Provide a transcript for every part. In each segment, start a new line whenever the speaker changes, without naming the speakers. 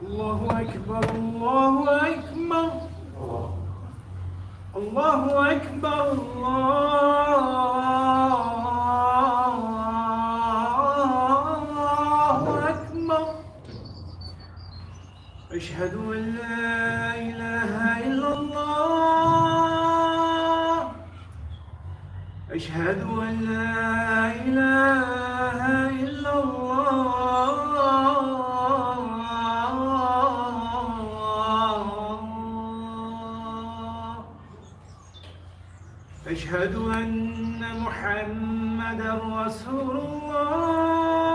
الله أكبر الله أكبر الله أكبر الله أكبر أشهد أن لا إله إلا الله أشهد أن لا إله إلا الله أشهد أن محمدا رسول الله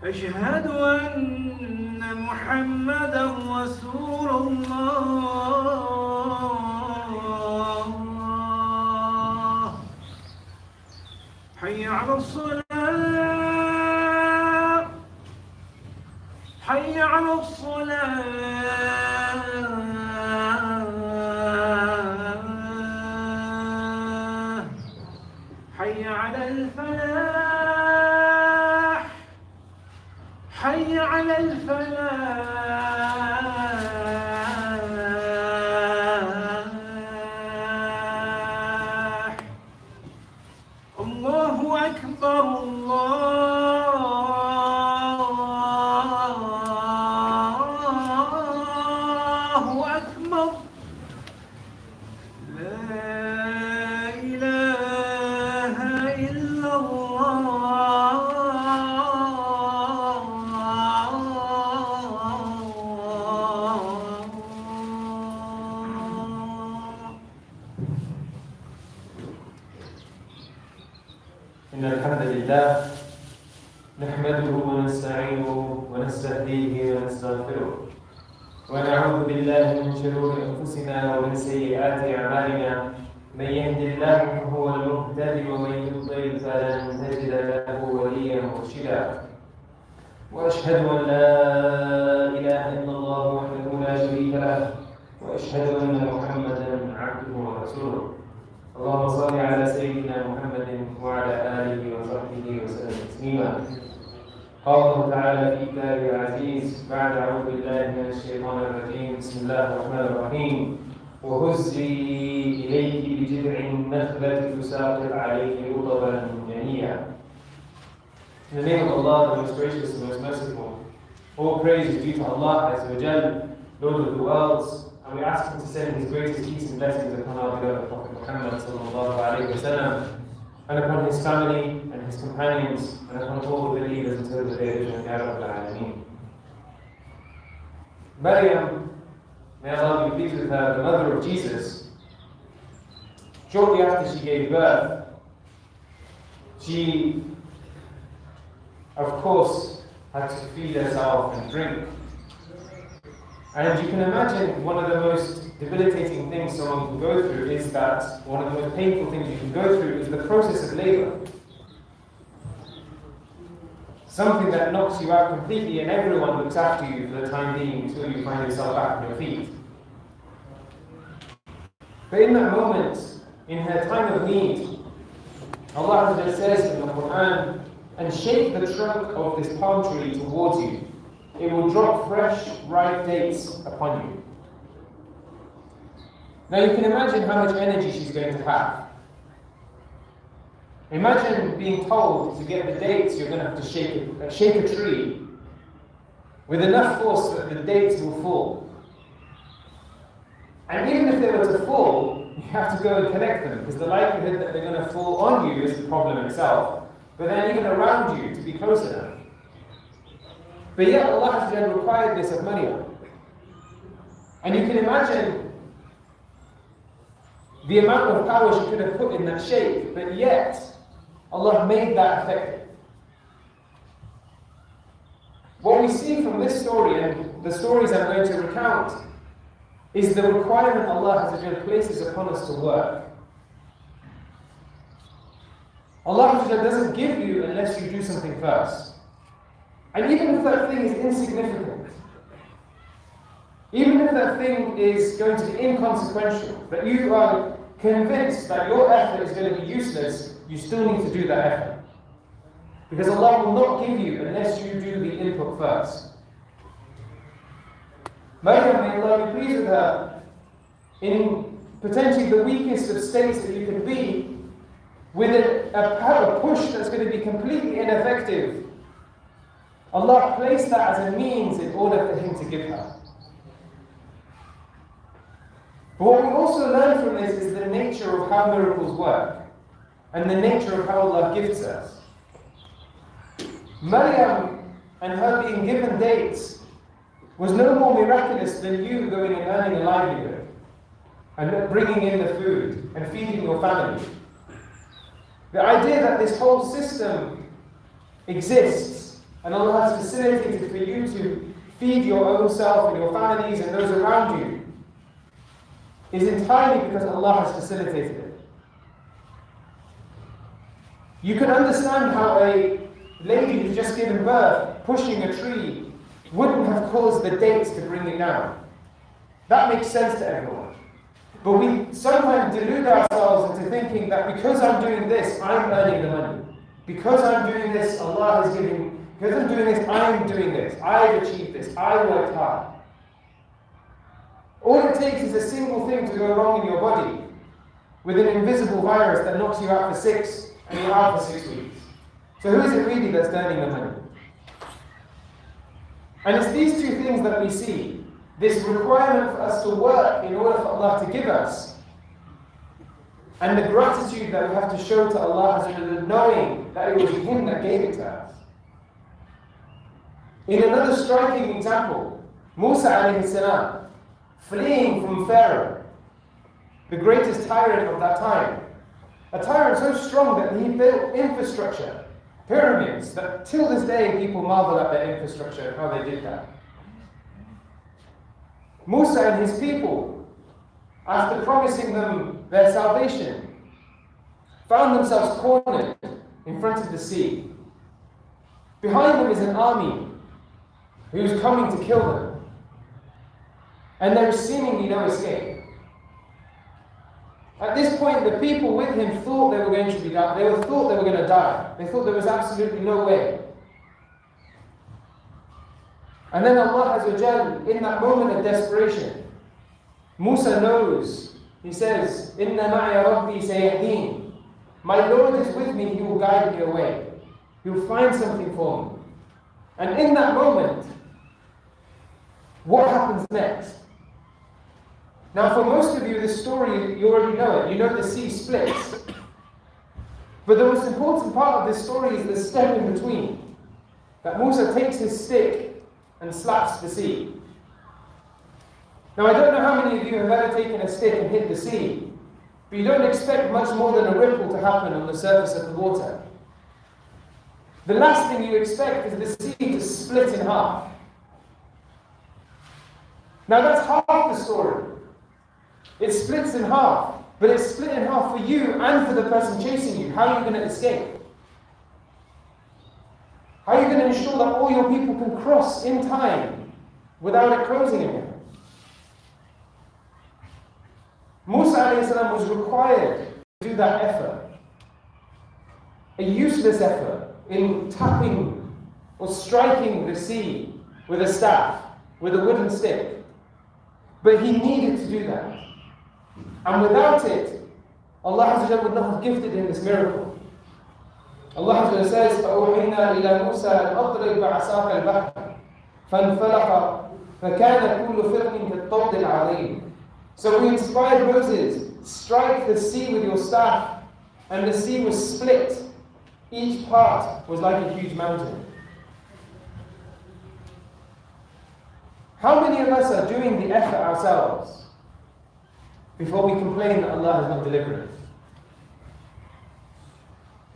أشهد أن محمدا رسول الله حي على الصلاة حي على الصلاة حي على الفلاح حي على الفلاح الله أكبر الله أكبر لا إله إلا الله
إن الحمد لله نحمده ونستعينه ونستهديه ونستغفره ونعوذ بالله من شرور أنفسنا ومن سيئات أعمالنا من يهد الله فهو المهتدي ومن يضلل فلن تجد له وليا مرشدا وأشهد أن لا إله إلا الله وحده لا شريك له وأشهد أن محمدا عبده ورسوله اللهم صل على سيدنا محمد وعلى آله وصحبه وسلم تسليما قال الله تعالى في كتابه العزيز بعد أعوذ بالله من الشيطان الرجيم بسم الله الرحمن الرحيم وهزي إليك بجذع النخلة تساقط عليك رطبا جنيا. In the name of Allah, the most gracious and most merciful, all praise is due to Allah Azza wa Jal, Lord of the worlds, and we ask Him to send His greatest peace and blessings upon our beloved Prophet Muhammad sallallahu alayhi wa sallam, and upon his family and his companions, and upon all the believers until the day of Jannah Rabbil Alameen. Maryam, may Allah be pleased with her, the mother of Jesus, shortly after she gave birth, she, of course, had to feed herself and drink. And you can imagine one of the most debilitating things someone can go through is that one of the most painful things you can go through is the process of labor. Something that knocks you out completely and everyone looks after you for the time being until you find yourself back on your feet. But in that moment, in her time of need, Allah says in the Quran, and shake the trunk of this palm tree towards you. It will drop fresh, ripe dates upon you. Now you can imagine how much energy she's going to have. Imagine being told to get the dates, you're going to have to shake a tree with enough force that the dates will fall. And even if they were to fall, you have to go and collect them, because the likelihood that they're going to fall on you is the problem itself, but then even around you to be close enough. But yet Allah has required this of Maryam. And you can imagine the amount of power she could have put in that shape, but yet Allah made that effective. What we see from this story and the stories I'm going to recount is the requirement Allah places upon us to work. Allah doesn't give you unless you do something first. And even if that thing is insignificant, even if that thing is going to be inconsequential, that you are convinced that your effort is going to be useless, you still need to do that effort. Because Allah will not give you unless you do the input first. Maryam, may Allah be pleased with her, in potentially the weakest of states that you could be, with a push that's going to be completely ineffective, Allah placed that as a means in order for Him to give her. But what we also learn from this is the nature of how miracles work and the nature of how Allah gifts us. Maryam and her being given dates was no more miraculous than you going and earning a livelihood and bringing in the food and feeding your family. The idea that this whole system exists and Allah has facilitated for you to feed your own self and your families and those around you is entirely because Allah has facilitated it. You can understand how a lady who's just given birth pushing a tree wouldn't have caused the dates to bring it down. That makes sense to everyone. But we sometimes delude ourselves into thinking that because I'm doing this, I'm earning the money. Because I'm doing this, Allah is giving. Because I'm doing this, I'm doing this. I've achieved this. I worked hard. All it takes is a single thing to go wrong in your body with an invisible virus that knocks you out for 6 and you're out for 6 weeks. So who is it really that's earning the money? And it's these two things that we see. This requirement for us to work in order for Allah to give us, and the gratitude that we have to show to Allah, knowing that it was Him that gave it to us. In another striking example, Musa alayhi salam, fleeing from Pharaoh, the greatest tyrant of that time, a tyrant so strong that he built infrastructure, pyramids, that till this day people marvel at their infrastructure and how they did that. Musa and his people, after promising them their salvation, found themselves cornered in front of the sea. Behind them is an army who is coming to kill them. And there is seemingly no escape. At this point, the people with him thought they were going to be down. They thought they were going to die. They thought there was absolutely no way. And then Allah Azza wa Jal, in that moment of desperation, Musa knows. He says, "Inna ma'iya Rabbi sayahdeen." My Lord is with me. He will guide me away. He will find something for me. And in that moment, what happens next? Now, for most of you, this story, you already know it. You know the sea splits. But the most important part of this story is the step in between. That Musa takes his stick and slaps the sea. Now, I don't know how many of you have ever taken a stick and hit the sea, but you don't expect much more than a ripple to happen on the surface of the water. The last thing you expect is the sea to split in half. Now, that's half the story. It splits in half, but it's split in half for you and for the person chasing you. How are you going to escape? How are you going to ensure that all your people can cross in time without it closing again? Musa alayhi salam was required to do that effort. A useless effort in tapping or striking the sea with a staff, with a wooden stick. But he needed to do that. And without it, Allah Azza wa Jalla would not have gifted him this miracle. Allah Azza wa Jalla says, فَأُوحِينَا إِلَى مُوسَى أَنْ أَضْرِبْ بِعَصَاكَ الْبَحْرَ فَانْفَلَقَ فَكَانَ كُلُّ فِرْقٍ كَالطَّوْدِ الْعَظِيمِ. So we inspired Moses, strike the sea with your staff, and the sea was split. Each part was like a huge mountain. How many of us are doing the effort ourselves before we complain that Allah has not delivered us?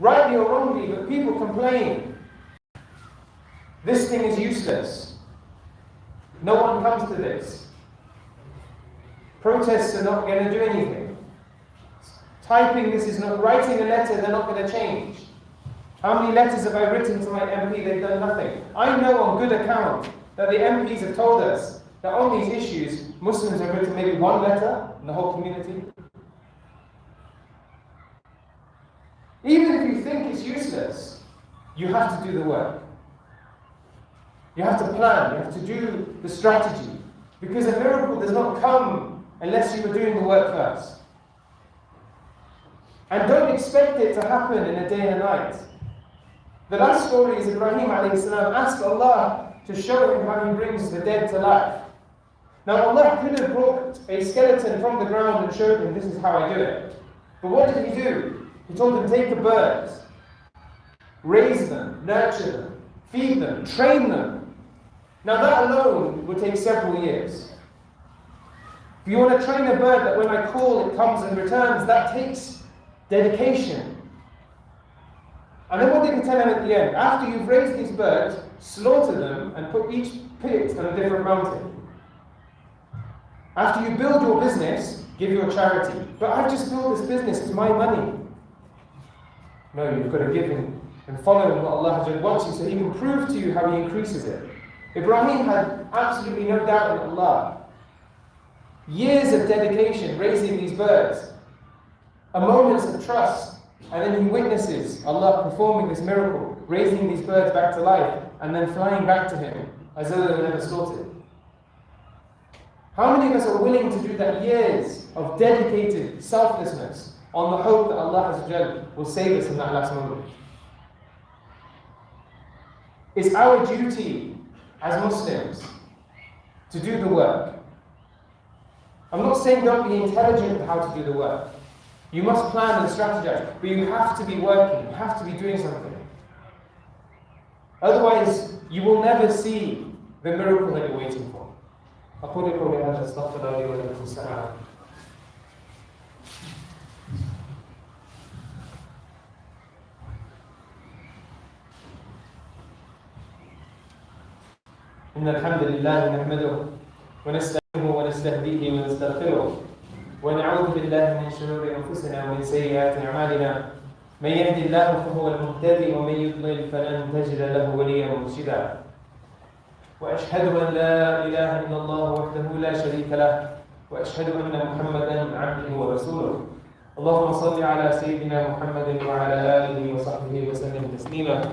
Rightly or wrongly, but people complain. This thing is useless. No one comes to this. Protests are not going to do anything. Typing this is not, writing a letter, they're not going to change. How many letters have I written to my MP? They've done nothing. I know on good account that the MPs have told us that on these issues, Muslims have written maybe one letter in the whole community. Even if you think it's useless, you have to do the work. You have to plan, you have to do the strategy. Because a miracle does not come unless you are doing the work first. And don't expect it to happen in a day and a night. The last story is Ibrahim a.s. asked Allah to show him how he brings the dead to life. Now Allah could have brought a skeleton from the ground and showed him, this is how I do it. But what did he do? He told him, take the birds, raise them, nurture them, feed them, train them. Now that alone would take several years. If you want to train a bird that when I call it comes and returns, that takes dedication. And then what did he tell him at the end? After you've raised these birds, slaughter them and put each pit on a different mountain. After you build your business, give your charity. But I've just built this business, it's my money. No, you've got to give him and follow what Allah wants you so He can prove to you how He increases it. Ibrahim had absolutely no doubt in Allah. Years of dedication, raising these birds. A moment of trust. And then he witnesses Allah performing this miracle, raising these birds back to life, and then flying back to Him as though they were never slaughtered. How many of us are willing to do that years of dedicated selflessness on the hope that Allah will save us in that last moment? It's our duty as Muslims to do the work. I'm not saying don't be intelligent of how to do the work. You must plan and strategize, but you have to be working, you have to be doing something. Otherwise, you will never see the miracle that you're waiting for. أقول قولي هذا أستغفر الله لي ولكم السلام. إن الحمد لله نحمده ونستعينه ونستهديه ونستغفره ونعوذ بالله من شرور أنفسنا ومن سيئات أعمالنا من يهد الله فهو المهتدي ومن يضلل فلن تجد له وليا مرشدا وأشهد أن لا إله إلا الله وحده لا شريك له وأشهد أن محمدا عبده ورسوله اللهم صل على سيدنا محمد وعلى آله وصحبه وسلم تسليما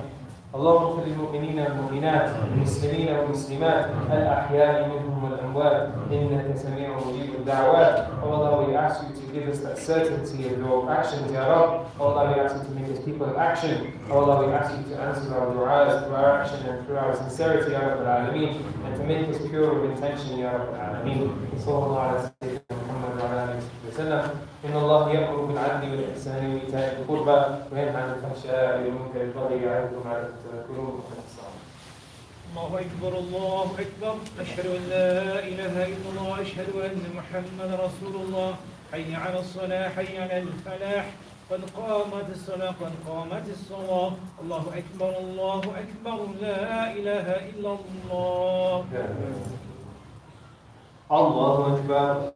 اللهم اغفر للمؤمنين والمؤمنات والمسلمين والمسلمات الأحياء منهم والأموات إنك سميع مجيب الدعوات. Oh Allah, we ask you to give us that certainty of your actions, Ya Rabb. Oh Allah, we ask you to make us people of action. Oh Allah, we ask you to answer our du'as through our action and through our sincerity, Ya Rabb al-Alameen, and to make us pure of intention, Ya Rabb al-Alameen. Sallallahu ala sayyidina Muhammad wa ala alihi wa sallam. إن الله يأمر بالعدل والإحسان وإيتاء ذي القربى وينهى عن الفحشاء والمنكر والبغي يعظكم لعلكم تذكرون.
الله أكبر الله أكبر أشهد أن لا إله إلا الله أشهد أن محمد رسول الله حي على الصلاة حي على الفلاح قد قامت الصلاة قد قامت الصلاة الله أكبر لا إله إلا الله.
الله أكبر.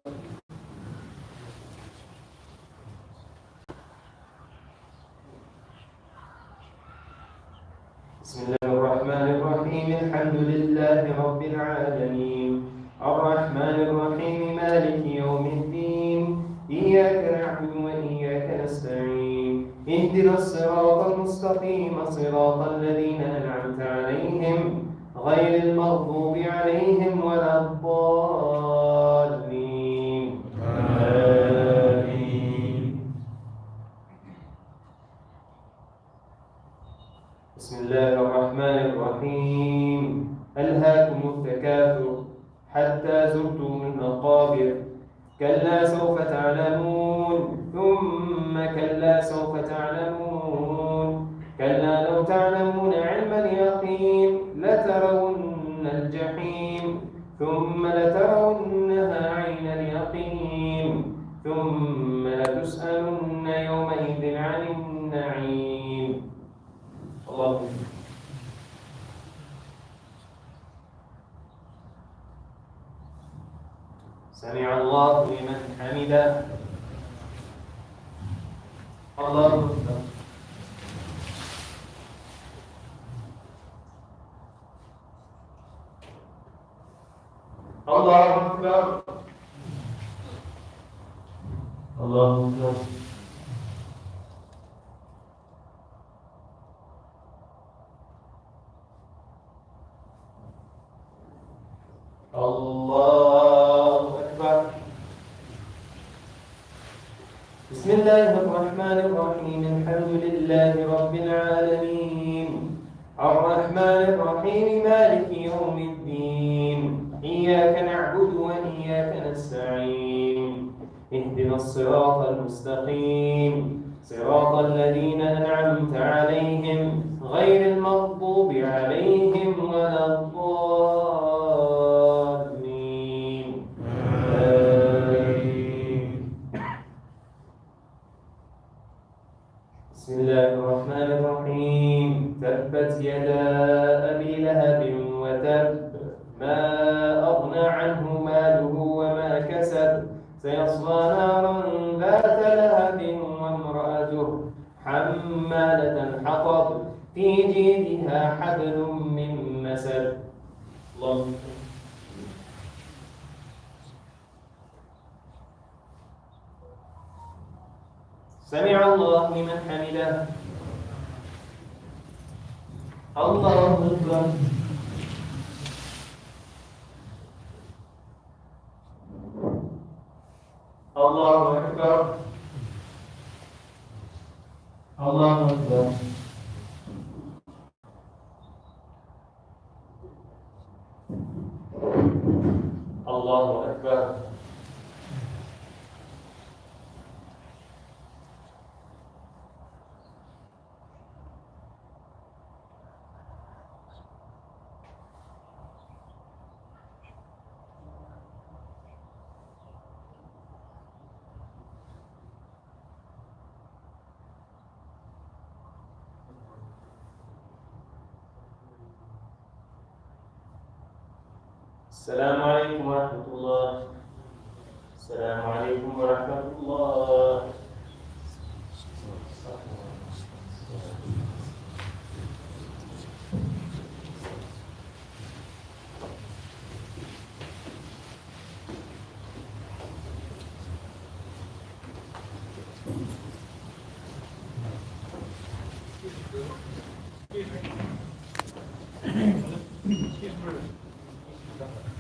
بسم الله الرحمن الرحيم الحمد لله رب العالمين الرحمن الرحيم مالك يوم الدين إياك نعبد وإياك نستعين اهدنا الصراط المستقيم صراط الذين أنعمت عليهم غير المغضوب عليهم ولا الضالين آمين. بسم الله الرحمن الرحيم ألهاكم التكاثر حتى زرتم المقابر كلا سوف تعلمون ثم كلا سوف تعلمون كلا لو تعلمون علم اليقين لترون الجحيم ثم لترونها عين اليقين ثم لتسألن يومئذ عن النعيم. الله سمع الله لمن حمده. الله أكبر. الله أكبر. الله أكبر. الله أكبر. بسم الله الرحمن الرحيم. الحمد لله رب العالمين الرحمن الرحيم مالك يوم الدين إياك نعبد وإياك نستعين اهدنا الصراط المستقيم صراط الذين أنعمت عليهم غير المغضوب عليهم ولا الضالين آمين. بسم الله الرحمن الرحيم. تبت يدا أبي لهب وتب ما أغنى عنه ماله وما كسب سيصلى نارا ذات لهب وامرأته حمالة الحطب في جيدها حبل من مسد. الله. سمع الله لمن حمده. الله أكبر. الله أكبر. الله أكبر. الله أكبر. السلام عليكم ورحمة الله. السلام عليكم ورحمة الله.
Excuse me.